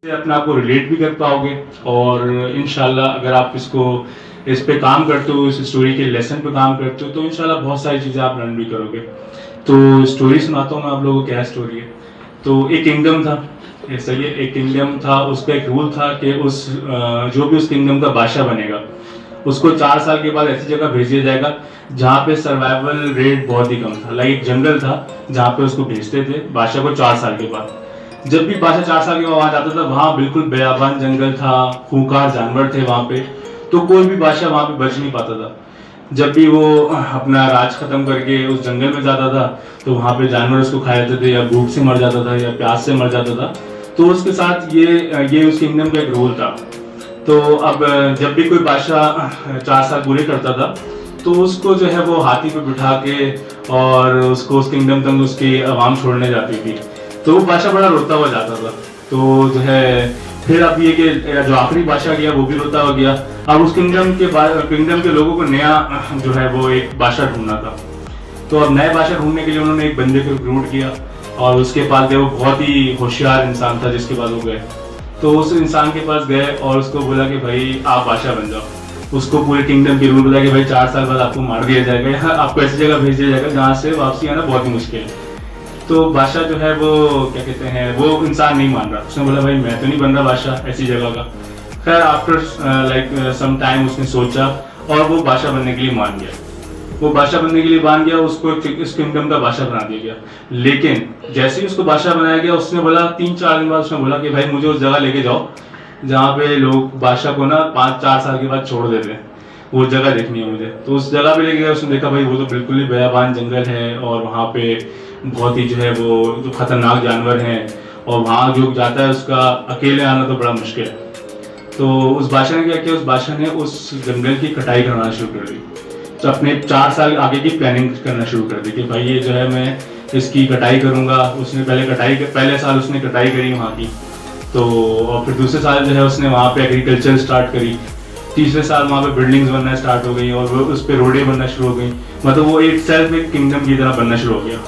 से अपने आप को रिलेट भी कर पाओगे और इंशाल्लाह अगर आप इस पे काम करते हो, इस स्टोरी के लेसन पे काम करते हो तो इंशाल्लाह बहुत सारी चीज़ें आप लर्न भी करोगे। तो स्टोरी सुनाता हूँ मैं आप लोगों को, क्या स्टोरी है। तो एक किंगडम था, ऐसा ही एक किंगडम था, उसका एक रूल था कि जो भी उस किंगडम का बादशाह बनेगा उसको 4 साल के बाद ऐसी जगह भेज दिया जाएगा जहाँ पे सर्वाइवल रेट बहुत ही कम था। लाइक एक जंगल था जहाँ पे उसको भेजते थे बादशाह को 4 साल के बाद। जब भी बादशाह 4 साल के बाद वहां जाता था, वहां बिल्कुल बेयाबान जंगल था, खूंखार जानवर थे वहां पे, तो कोई भी बादशाह वहां पे बच नहीं पाता था। जब भी वो अपना राज खत्म करके उस जंगल में जाता था तो वहां पे जानवर उसको खा जाते थे, या भूख से मर जाता था या प्यास से मर जाता था। तो उसके साथ ये उस किंगडम का एक रूल था। तो अब जब भी कोई बादशाह 4 साल पूरे करता था तो उसको जो है वो हाथी पे बिठा के और उसको उस किंगडम तक उसकी आवाम छोड़ने जाती थी। तो वो बादशाह बड़ा रोता हुआ जाता था। तो जो है फिर अब ये कि जो आखिरी बादशाह गया वो भी रोता हुआ गया। अब उस किंगडम के लोगों को नया जो है वो एक बादशाह ढूंढना था। तो अब नए बादशाह ढूंढने के लिए उन्होंने एक बंदे को रिक्रूट किया और उसके पास गए। वो बहुत ही होशियार इंसान था जिसके पास वो गए। तो उस इंसान के पास गए और उसको बोला कि भाई आप बादशाह बन जाओ। उसको पूरे किंगडम के रूल बताया कि भाई 4 साल बाद आपको मार दिया जाएगा या आपको ऐसी जगह भेज दिया जाएगा जहाँ से वापसी आना बहुत ही मुश्किल है। तो बादशाह जो है वो क्या कहते हैं, वो इंसान नहीं मान रहा। उसने बोला भाई मैं तो नहीं बन रहा बादशाह ऐसी जगह का। खैर आफ्टर लाइक सम टाइम उसने सोचा और वो बादशाह बनने के लिए मान गया। वो बादशाह बनने के लिए मान गया, उसको इस किंगडम का बादशाह बना दिया गया। लेकिन जैसे ही उसको बादशाह बनाया गया उसने बोला 3-4 दिन बाद उसने बोला कि भाई मुझे उस जगह लेके जाओ जहाँ पे लोग बादशाह को ना 5-4 साल के बाद छोड़ देते हैं, वो जगह देखनी है मुझे। तो उस जगह पे लेके गया। उसने देखा भाई वो तो बिल्कुल ही बेयाबान जंगल है और वहाँ पे बहुत ही जो है वो जो खतरनाक जानवर हैं और वहाँ जो जाता है उसका अकेले आना तो बड़ा मुश्किल है। तो उस बादशाह ने क्या किया, उस बादशाह ने उस जंगल की कटाई करना शुरू कर दी। तो अपने 4 साल आगे की प्लानिंग करना शुरू कर दी कि भाई ये जो है मैं इसकी कटाई करूंगा। उसने पहले साल उसने कटाई करी वहाँ की। तो और फिर दूसरे साल जो है उसने वहाँ पे एग्रीकल्चर स्टार्ट करी। तीसरे साल वहाँ पे बिल्डिंग्स बनना स्टार्ट हो गई और वो उस पर रोडें बनना शुरू हो गई। मतलब वो एक सेल्फ एक किंगडम की तरह बनना शुरू हो गया।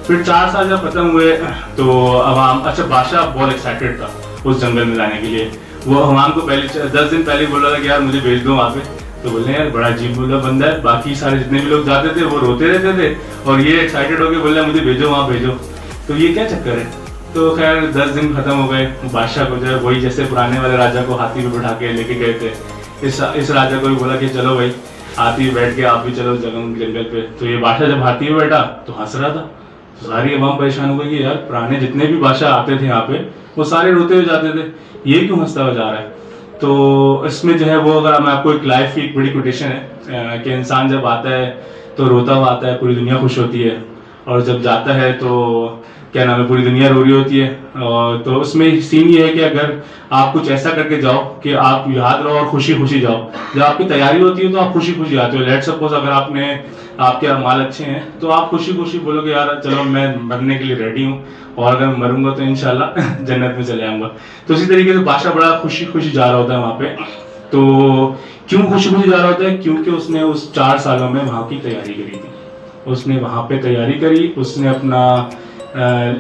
फिर 4 साल जब खत्म हुए तो अवाम, अच्छा बादशाह बहुत एक्साइटेड था उस जंगल में जाने के लिए। वो अवाम को पहले 10 दिन पहले बोला था कि यार मुझे भेज दो वहाँ पे। तो बोले यार बड़ा अजीब बोला बंदा है, बाकी सारे जितने भी लोग जाते थे वो रोते रहते थे और ये एक्साइटेड होकर बोल रहा मुझे भेजो वहाँ भेजो। तो ये क्या चक्कर है। तो खैर 10 दिन खत्म हो गए। बादशाह को जो है वही जैसे पुराने वाले राजा को हाथी पे बिठा के लेके गए थे, इस राजा को भी बोला कि चलो भाई हाथी पे बैठ के आप भी चलो जंगल पे। तो ये बादशाह जब हाथी पे बैठा तो हंस रहा था। तो सारी अवाम परेशान हो गई कि यार पुराने जितने भी बादशाह आते थे यहाँ पे वो सारे रोते हुए जाते थे, ये क्यों हंसता हुआ जा रहा है। तो इसमें जो है वो, अगर मैं आपको एक लाइफ की एक बड़ी कोटेशन है कि इंसान जब आता है तो रोता हुआ आता है, पूरी दुनिया खुश होती है, और जब जाता है तो क्या नाम है पूरी दुनिया रो रही होती है। और तो उसमें सीन ये है कि अगर आप कुछ ऐसा करके जाओ कि आप याद रहो और खुशी खुशी जाओ। जब आपकी तैयारी होती है तो आप खुशी खुशी आते हो। लेट सपोज अगर आपके अमाल अच्छे हैं तो आप खुशी खुशी बोलोगे यार चलो मैं मरने के लिए रेडी हूँ और अगर मरूंगा तो इंशाल्लाह जन्नत में चले आऊंगा। तो इसी तरीके से बादशाह बड़ा खुशी खुशी जा रहा होता है वहां पे। तो क्यों खुशी खुशी जा रहा होता है, क्योंकि उसने उस 4 सालों में वहां की तैयारी करी थी। उसने वहां पे तैयारी करी, उसने अपना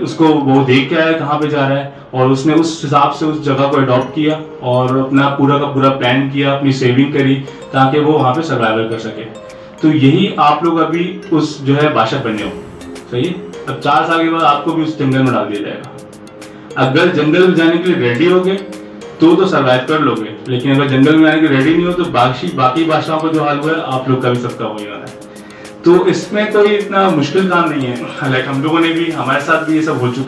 उसको वो देख के आया कहाँ पे जा रहा है और उसने उस हिसाब से उस जगह को अडॉप्ट किया और अपना पूरा का पूरा प्लान किया, अपनी सेविंग करी ताकि वो वहां पे सर्वाइवल कर सके। तो यही आप लोग अभी उस जो है बादशाह बने हो, सही है। अब 4 साल के बाद आपको भी उस जंगल में डाल दिया जाएगा। अगर जंगल में जाने के लिए रेडी हो गए तो सर्वाइव कर लोगे, लेकिन अगर जंगल में आने के रेडी नहीं हो तो बाकी बादशाहों का जो हाल हुआ है आप लोग का भी सबका हो जाना है। तो इसमें कोई इतना मुश्किल काम नहीं है। लाइक हम लोगों ने भी, हमारे साथ भी ये सब हो चुका है।